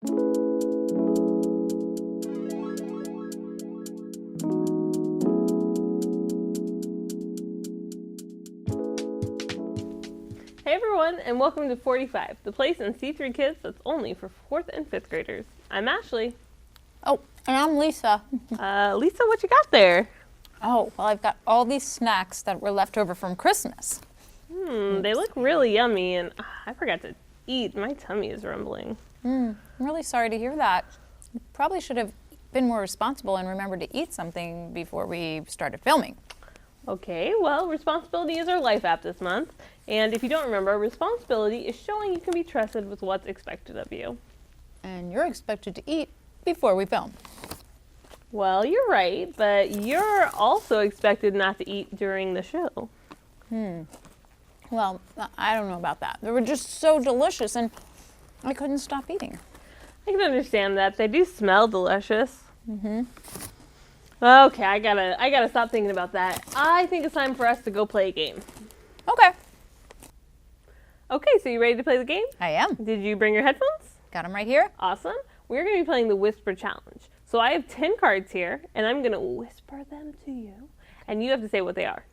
Hey everyone, and welcome to 45, the place in C3 Kids that's only for 4th and 5th graders. I'm Ashley. Oh, and I'm Lisa. Lisa, what you got there? Oh, well, I've got all these snacks that were left over from Christmas. They look really yummy, and I forgot to eat. My tummy is rumbling. I'm really sorry to hear that. You probably should have been more responsible and remembered to eat something before we started filming. Okay, well, responsibility is our life app this month, and if you don't remember, responsibility is showing you can be trusted with what's expected of you. And you're expected to eat before we film. Well, you're right, but you're also expected not to eat during the show. Well, I don't know about that. They were just so delicious and I couldn't stop eating. I can understand that. They do smell delicious. Okay, I gotta stop thinking about that. I think it's time for us to go play a game. Okay. Okay, so you ready to play the game? I am. Did you bring your headphones? Got them right here. Awesome. We're going to be playing the Whisper Challenge. So I have 10 cards here, and I'm going to whisper them to you, and you have to say what they are.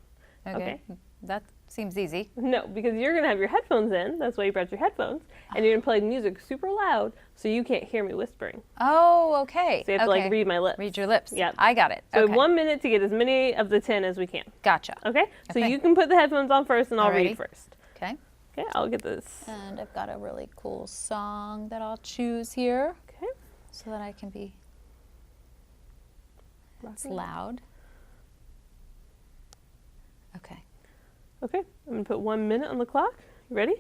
Okay? That seems easy. No, because you're going to have your headphones in. That's why you brought your headphones. And you're going to play music super loud so you can't hear me whispering. Oh, okay. So you have to like read my lips. Read your lips. Yep. I got it. So okay. 1 minute to get as many of the 10 as we can. Gotcha. Okay? So Okay. you can put the headphones on first, and I'll read first. Okay. Okay, I'll get this. And I've got a really cool song that I'll choose here Okay. so that I can be, it's loud. Okay. Okay, I'm going to put 1 minute on the clock. You ready?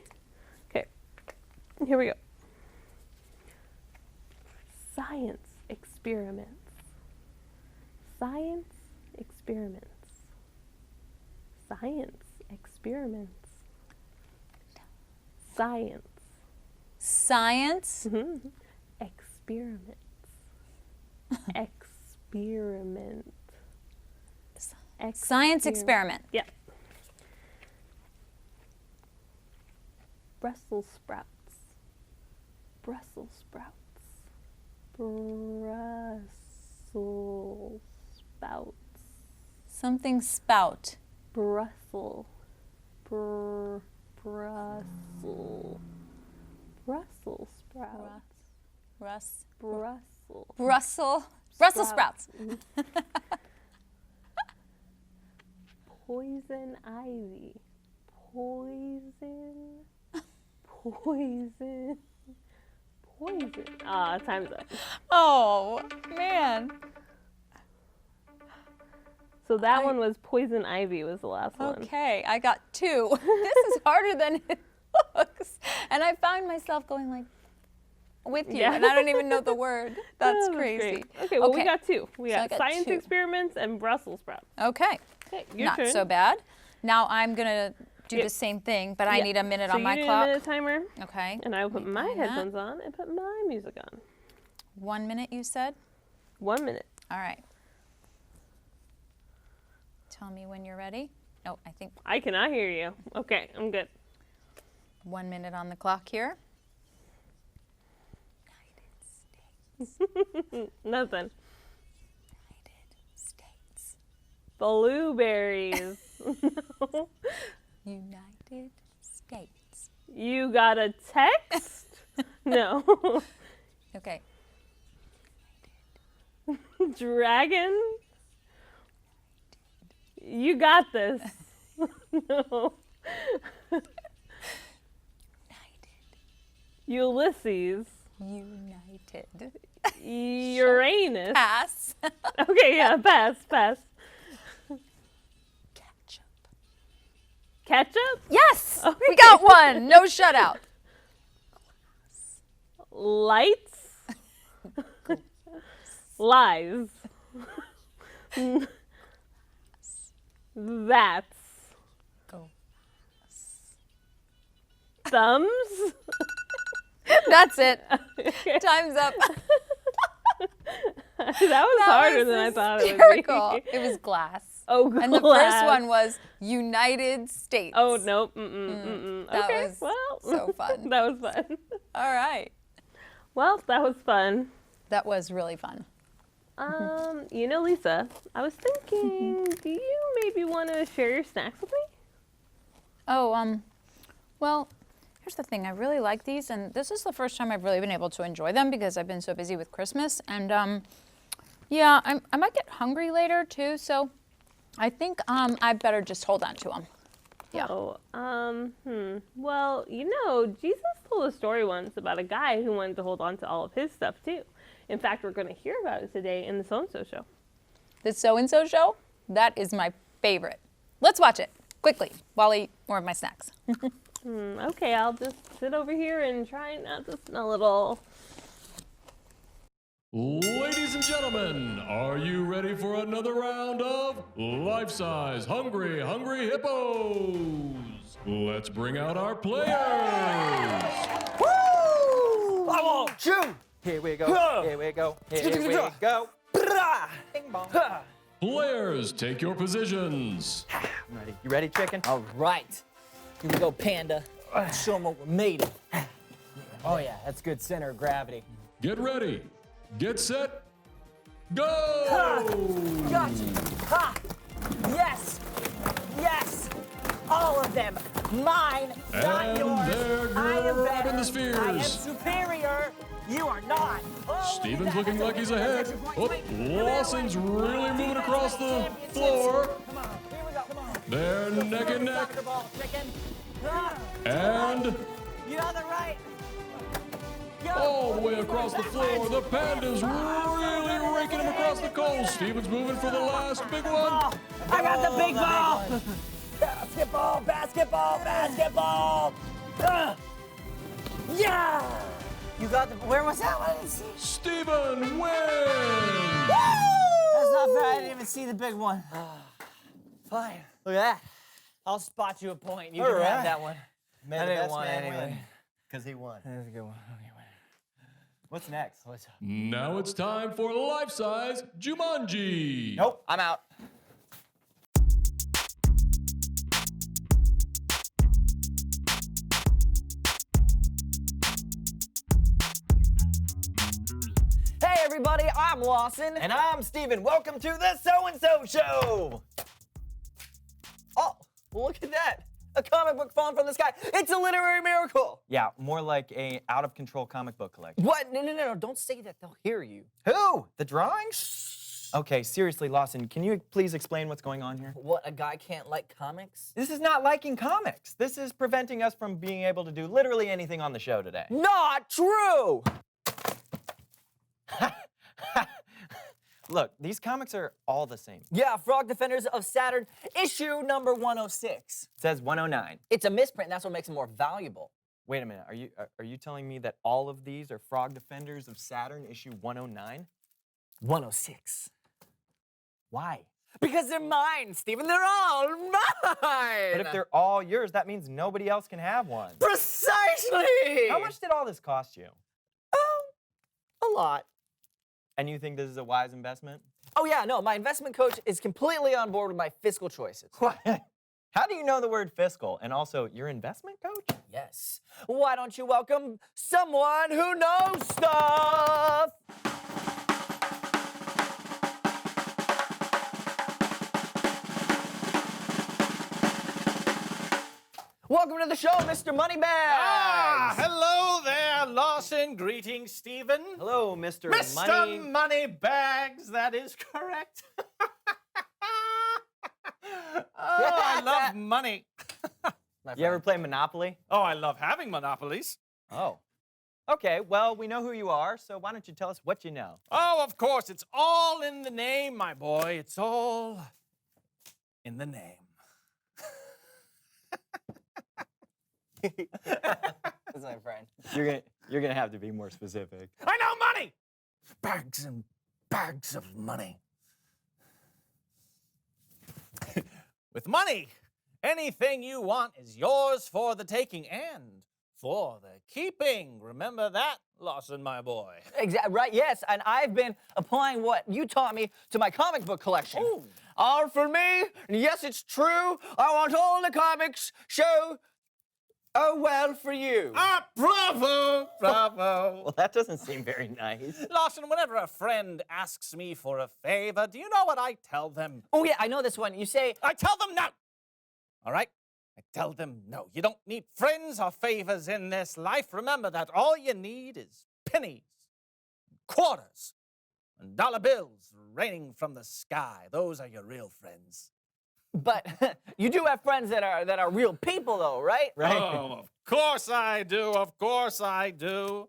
Okay, here we go. Science experiments. Science experiments. Science experiments. Science. Science. Experiments. Experiment. Science experiment. Yep. Brussels sprouts. Brussels sprouts. Brussels sprouts. Something spout. Brussels. Brussels. Brussels sprouts. Brussels sprouts. Poison ivy. Poison. Ah, time's up. Oh, man. So that one was poison ivy was the last one. Okay, I got 2. This is harder than it looks. And I found myself going like, with you, and I don't even know the word. That's crazy. Great. Okay, well, we got 2. We got got science 2. experiments and Brussels sprouts. Okay. Okay, your Not turn. so bad. Now I'm going to do the same thing, but I need a minute on my So you clock. need a minute timer. Okay. And I will put my find that. headphones on and put my music on. 1 minute, you said? 1 minute. All right. Tell me when you're ready. Oh, I think I cannot hear you. Okay, I'm good. 1 minute on the clock here. Nothing. United States. Blueberries. No. United States. You got a text? No. Okay. Dragon? You got this. No. Ulysses. United. Uranus. Pass. Okay, yeah, pass. Ketchup. Ketchup? Yes! Okay. We got one. No shutout. Lights? Lies. That's. Go. Thumbs? That's it. Okay. Time's up. That was harder than I thought it would hysterical. be. It was glass. Oh, And the first one was United States. Oh, nope. Mm-mm. That Okay, was well. so fun. That was fun. All right. Well, that was fun. That was really fun. Lisa, I was thinking, do you maybe want to share your snacks with me? Oh, well, here's the thing. I really like these, and this is the first time I've really been able to enjoy them because I've been so busy with Christmas. And, yeah, I might get hungry later, too, so I think I better just hold on to them. Yeah. Oh, Well, Jesus told a story once about a guy who wanted to hold on to all of his stuff, too. In fact, we're going to hear about it today in the So-and-So show. The So-and-So show? That is my favorite. Let's watch it, quickly, while I eat more of my snacks. Okay, I'll just sit over here and try not to smell it all. Ladies and gentlemen, are you ready for another round of Life-Size Hungry Hippos? Let's bring out our players. Woo! I won't chew. Here we go. Here we go. Here we go. Bing bong. Players, take your positions. I'm ready. You ready, chicken? All right. Here we go, Panda. Show them what we're made of. Oh yeah, that's good center of gravity. Get ready. Get set. Go! Gotcha. Ha! Yes! Yes! All of them. Mine, not And yours. they're I am grabbing better. the spheres. I am superior. You are not. Oh, Steven's that- looking that's like he's a- ahead. that's a point. Oh, Wait, Lawson's really moving across the floor. Come on, here we go. Come on. They're neck and neck. Soccer ball, chicken. Ah, And you on the right. Go. all the way across the floor, the Panda's really raking him across the coals. Steven's moving for the last big one. I got the big ball. Basketball, basketball, basketball. Yeah. You got the. Where was that one? I didn't see. Steven wins! That's not fair. I didn't even see the big one. Fine. Look at that. I'll spot you a point. You All can have right. that one. May I the didn't best want man anyway. win, 'cause he won. That's a good one. Okay, What's next? what's up? Now it's time for life-size Jumanji. Nope. I'm out. Hey everybody, I'm Lawson. And I'm Steven. Welcome to the So-and-So Show. Oh, look at that. A comic book falling from the sky. It's a literary miracle. Yeah, more like a out-of-control comic book collection. What? No. Don't say that. They'll hear you. Who? The drawings? Okay, seriously, Lawson, can you please explain what's going on here? What, a guy can't like comics? This is not liking comics. This is preventing us from being able to do literally anything on the show today. Not true! Look, these comics are all the same. Yeah, Frog Defenders of Saturn, issue number 106. It says 109. It's a misprint, that's what makes it more valuable. Wait a minute, are you telling me that all of these are Frog Defenders of Saturn issue 109? 106. Why? Because they're mine, Stephen, they're all mine! But if they're all yours, that means nobody else can have one. Precisely! How much did all this cost you? A lot. And you think this is a wise investment? Oh yeah, no, my investment coach is completely on board with my fiscal choices. What? How do you know the word fiscal? And also, your investment coach? Yes. Why don't you welcome someone who knows stuff? Welcome to the show, Mr. Moneybags. Hello there, Lawson. Greetings, Stephen. Hello, Mr. Mr. Moneybags, that is correct. I love money. You ever play Monopoly? Oh, I love having monopolies. Oh. Okay, well, we know who you are, so why don't you tell us what you know? Oh, of course, it's all in the name, my boy. It's all in the name. That's my friend. You're gonna have to be more specific. I know money! Bags and bags of money. With money, anything you want is yours for the taking and for the keeping. Remember that, Lawson, my boy? Exactly, right, yes, and I've been applying what you taught me to my comic book collection. Ooh. All for me, and yes, it's true, I want all the comics show Oh, well for you. Ah, bravo, bravo. Well, that doesn't seem very nice. Lawson, whenever a friend asks me for a favor, do you know what I tell them? Oh, yeah, I know this one. You say, I tell them no. All right? I tell them no. You don't need friends or favors in this life. Remember that all you need is pennies, quarters, and dollar bills raining from the sky. Those are your real friends. but you do have friends that are real people, though, right? Right. Oh, of course I do. Of course I do.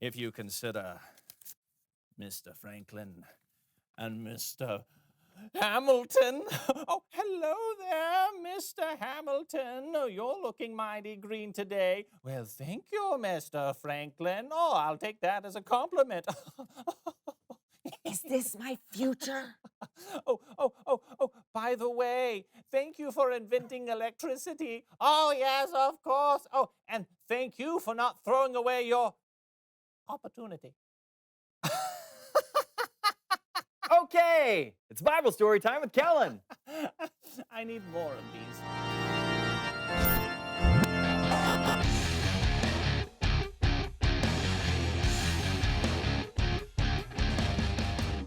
If you consider Mr. Franklin and Mr. Hamilton. Oh, hello there, Mr. Hamilton. Oh, you're looking mighty green today. Well, thank you, Mr. Franklin. Oh, I'll take that as a compliment. Is this my future? Oh, by the way, thank you for inventing electricity. Oh, yes, of course. Oh, and thank you for not throwing away your opportunity. Okay, it's Bible story time with Kellen. I need more of these.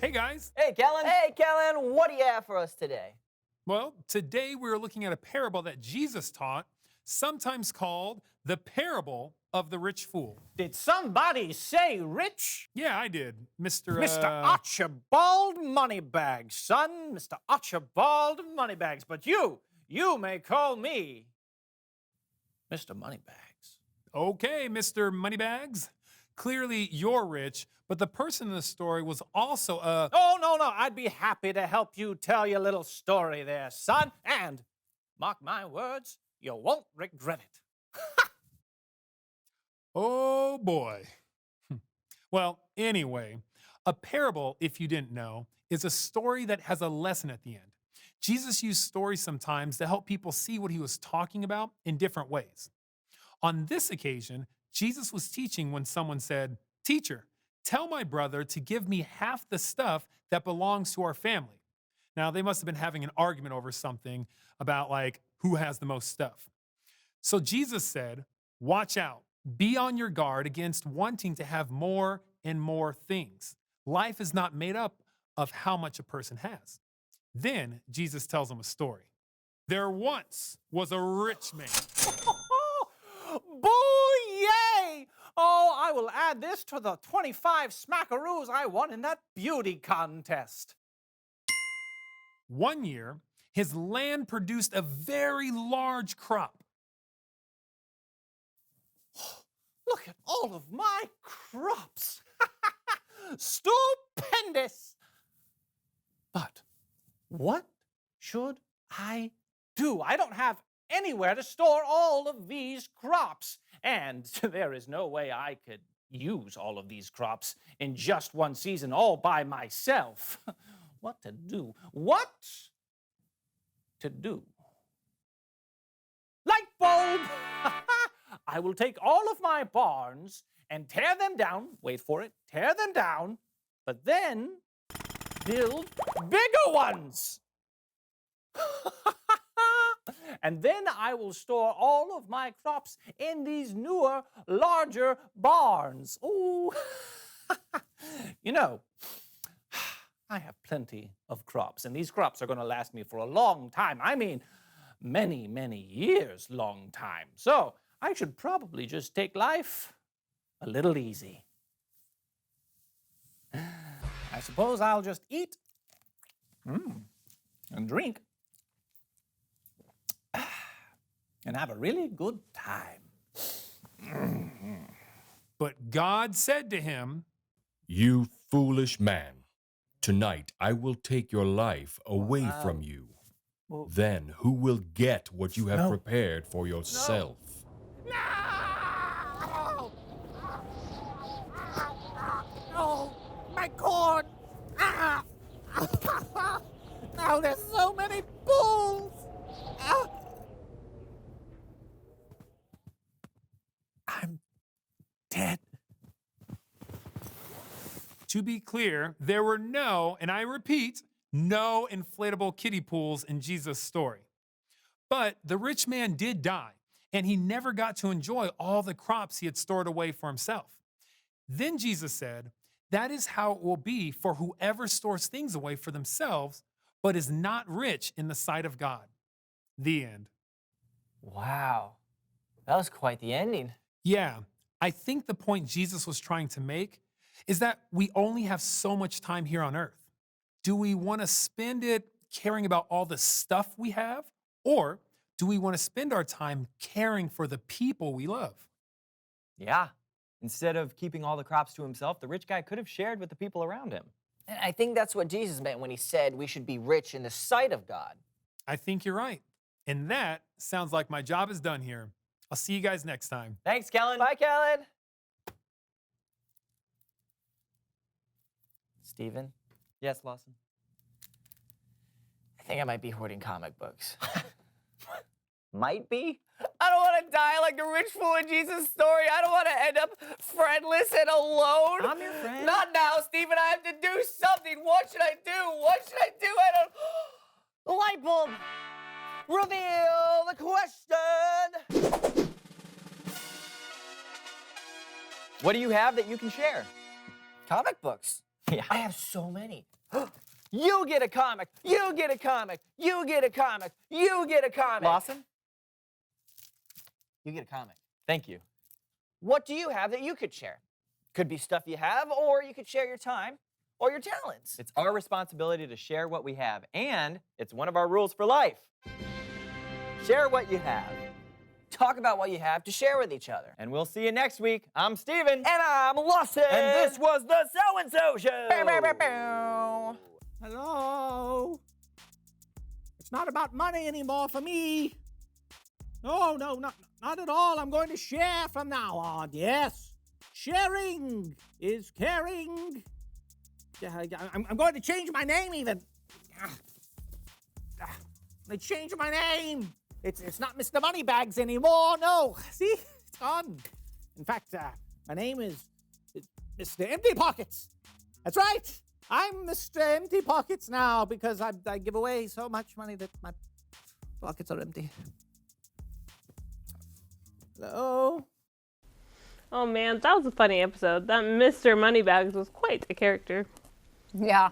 Hey guys. Hey, Kellen. Hey, Kellen, what do you have for us today? Well, today we're looking at a parable that Jesus taught, sometimes called the parable of the rich fool. Did somebody say rich? Yeah, I did, Mr. Mr. Archibald Moneybags, son. Mr. Archibald Moneybags. But you may call me Mr. Moneybags. Okay, Mr. Moneybags. Clearly you're rich, but the person in the story was also a... Oh, no. I'd be happy to help you tell your little story there, son. And, mark my words, you won't regret it. Oh, boy. Well, anyway, a parable, if you didn't know, is a story that has a lesson at the end. Jesus used stories sometimes to help people see what he was talking about in different ways. On this occasion, Jesus was teaching when someone said, "Teacher, tell my brother to give me half the stuff that belongs to our family." Now, they must have been having an argument over something about, like, who has the most stuff. So Jesus said, "Watch out. Be on your guard against wanting to have more and more things. Life is not made up of how much a person has." Then Jesus tells them a story. There once was a rich man. Boo-yay! Oh, I will add this to the 25 smackaroos I won in that beauty contest. One year, his land produced a very large crop. Look at all of my crops. Stupendous. But what should I do? I don't have anywhere to store all of these crops. And there is no way I could use all of these crops in just one season all by myself. What to do? What to do? Light bulb! I will take all of my barns and tear them down. Wait for it. Tear them down, but then build bigger ones. And then I will store all of my crops in these newer, larger barns. Ooh. You know, I have plenty of crops, and these crops are going to last me for a long time. I mean, many, many years, long time. So I should probably just take life a little easy. I suppose I'll just eat and drink and have a really good time. But God said to him, You foolish man, tonight I will take your life away from you. Well, Then who will get what you have No. prepared for yourself? No! No! My corn! Ah! Now there's so many bulls! Ah! I'm dead. to be clear, there were no, and I repeat, no inflatable kiddie pools in Jesus' story. But the rich man did die, and he never got to enjoy all the crops he had stored away for himself. Then Jesus said, "That is how it will be for whoever stores things away for themselves, but is not rich in the sight of God." The end. Wow. That was quite the ending. Yeah, I think the point Jesus was trying to make is that we only have so much time here on earth. Do we want to spend it caring about all the stuff we have? Or do we want to spend our time caring for the people we love? Yeah. Instead of keeping all the crops to himself, the rich guy could have shared with the people around him. And I think that's what Jesus meant when he said we should be rich in the sight of God. I think you're right. And that sounds like my job is done here. I'll see you guys next time. Thanks, Kellen. Bye, Kellen. Steven? Yes, Lawson? I think I might be hoarding comic books. Might be? I don't want to die like the rich fool in Jesus' story. I don't want to end up friendless and alone. I'm your friend. Not now, Steven. I have to do something. What should I do? What should I do? I don't... The light bulb! Reveal the question! What do you have that you can share? Comic books. Yeah. I have so many. You get a comic. You get a comic. You get a comic. You get a comic. Lawson? You get a comic. Thank you. What do you have that you could share? Could be stuff you have, or you could share your time or your talents. It's our responsibility to share what we have, and it's one of our rules for life. Share what you have. Talk about what you have to share with each other. And we'll see you next week. I'm Steven. And I'm Lawson. And this was the So-and-So Show. Bow, bow, bow, bow. Hello? It's not about money anymore for me. No, not at all. I'm going to share from now on. Yes. Sharing is caring. Yeah, I'm going to change my name even. I changed my name. It's not Mr. Moneybags anymore. No. See? It's gone. In fact, my name is Mr. Empty Pockets. That's right. I'm Mr. Empty Pockets now because I give away so much money that my pockets are empty. Hello? Oh man, that was a funny episode. That Mr. Moneybags was quite a character. Yeah.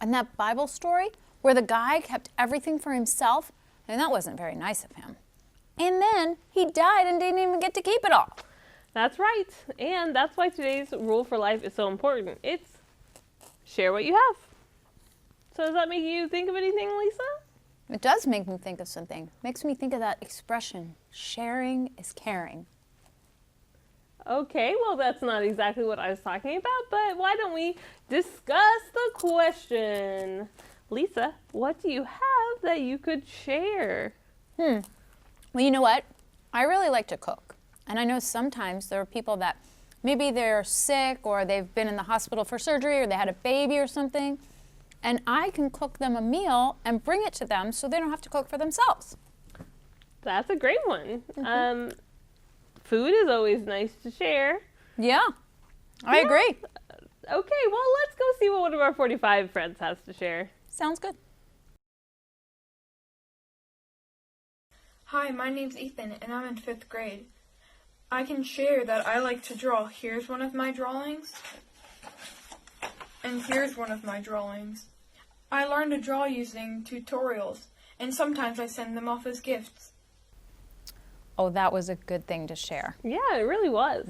And that Bible story where the guy kept everything for himself, and that wasn't very nice of him. And then he died and didn't even get to keep it all. That's right. And that's why today's rule for life is so important. It's share what you have. So does that make you think of anything, Lisa? It does make me think of something. Makes me think of that expression, sharing is caring. Okay, well that's not exactly what I was talking about, but why don't we discuss the question? Lisa, what do you have that you could share? Well, you know what? I really like to cook. And I know sometimes there are people that maybe they're sick or they've been in the hospital for surgery or they had a baby or something. And I can cook them a meal and bring it to them so they don't have to cook for themselves. That's a great one. Food is always nice to share. Yeah, I agree. Okay, well, let's go see what one of our 45 friends has to share. Sounds good. Hi, my name's Ethan, and I'm in 5th grade. I can share that I like to draw. Here's one of my drawings. And here's one of my drawings. I learned to draw using tutorials, and sometimes I send them off as gifts. Oh, that was a good thing to share. Yeah, it really was.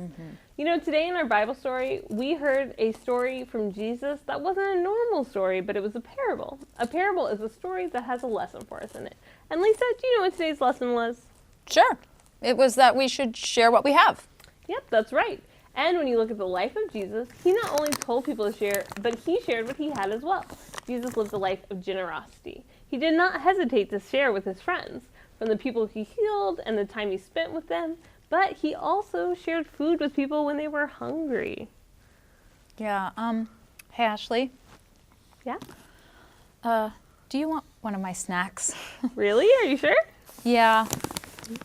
You know, today in our Bible story, we heard a story from Jesus that wasn't a normal story, but it was a parable. A parable is a story that has a lesson for us in it. And Lisa, do you know what today's lesson was? Sure. It was that we should share what we have. Yep, that's right. And when you look at the life of Jesus, he not only told people to share, but he shared what he had as well. Jesus lived a life of generosity. He did not hesitate to share with his friends, from the people he healed and the time he spent with them, but he also shared food with people when they were hungry. Yeah, hey Ashley. Yeah? Do you want one of my snacks? Really? Are you sure? Yeah.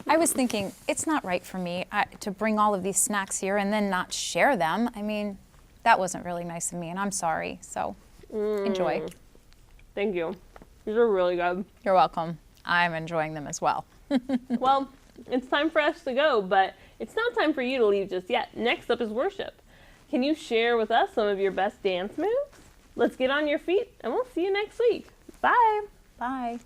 I was thinking, it's not right for me to bring all of these snacks here and then not share them. I mean, that wasn't really nice of me, and I'm sorry, so enjoy. Thank you. These are really good. You're welcome. I'm enjoying them as well. Well, It's time for us to go, but it's not time for you to leave just yet. Next up is worship. Can you share with us some of your best dance moves? Let's get on your feet, and we'll see you next week. Bye. Bye.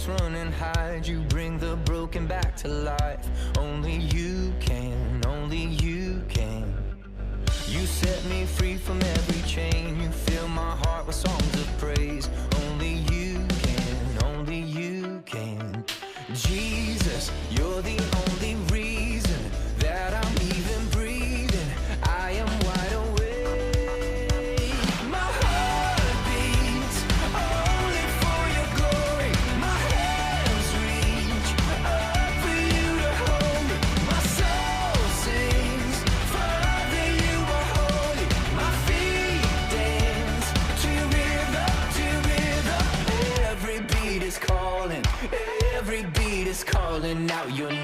Run and hide, you bring the broken back to life. Only you can, only you can. You set me free from every chain, you fill my heart with songs of praise. Only you can, only you can. Jesus, you're the only reason that I'm even breathing. I am wide awake. My heart beats only for your glory. My hands reach up for you to hold me. My soul sings, Father, you are holy. My feet dance to your rhythm. Every beat is calling, every beat is calling out your name.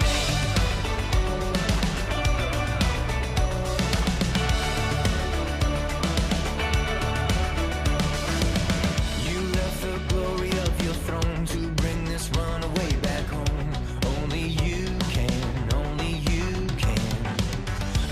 You left the glory of your throne to bring this runaway back home. Only you can, only you can.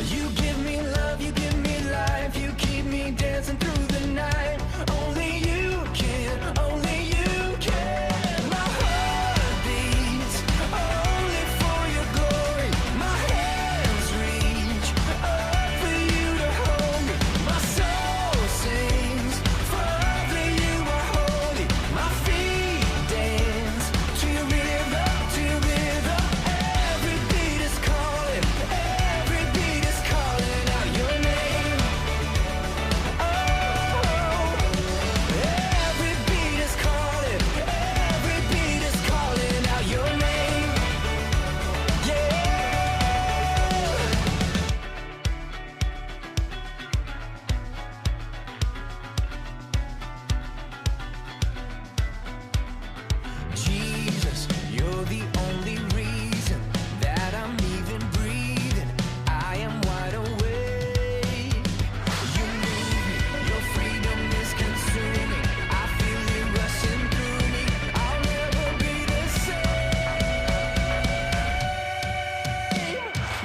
You give me love, you give me life, you keep me dancing through the night. Only you can, only you can. My heart beats only for your glory. My hands reach up for you to hold me. My soul sings, Father, you are holy. My feet dance to your rhythm, to your rhythm. Every beat is calling, every beat is calling out your name. Oh, every beat is calling, every beat is calling out your name. Yeah. Jesus, you're the only reason that I'm even breathing. I am wide awake. You move me, your freedom is consuming. I feel it rushing through me. I'll never be the same.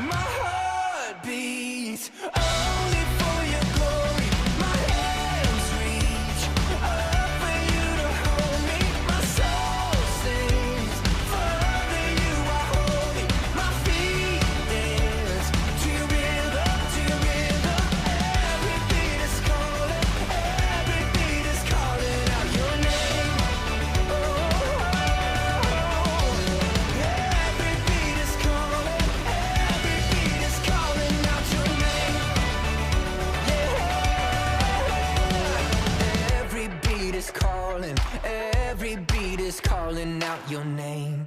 My heart beats only for your glory. My hands reach up for you to hold me. My soul sings, Father, you are holy. My feet dance to your rhythm, to your rhythm. Every beat is calling, every beat is calling out your name. Oh, every beat is calling, every beat is calling out your name. Yeah, every beat is calling, every beat is calling out your name.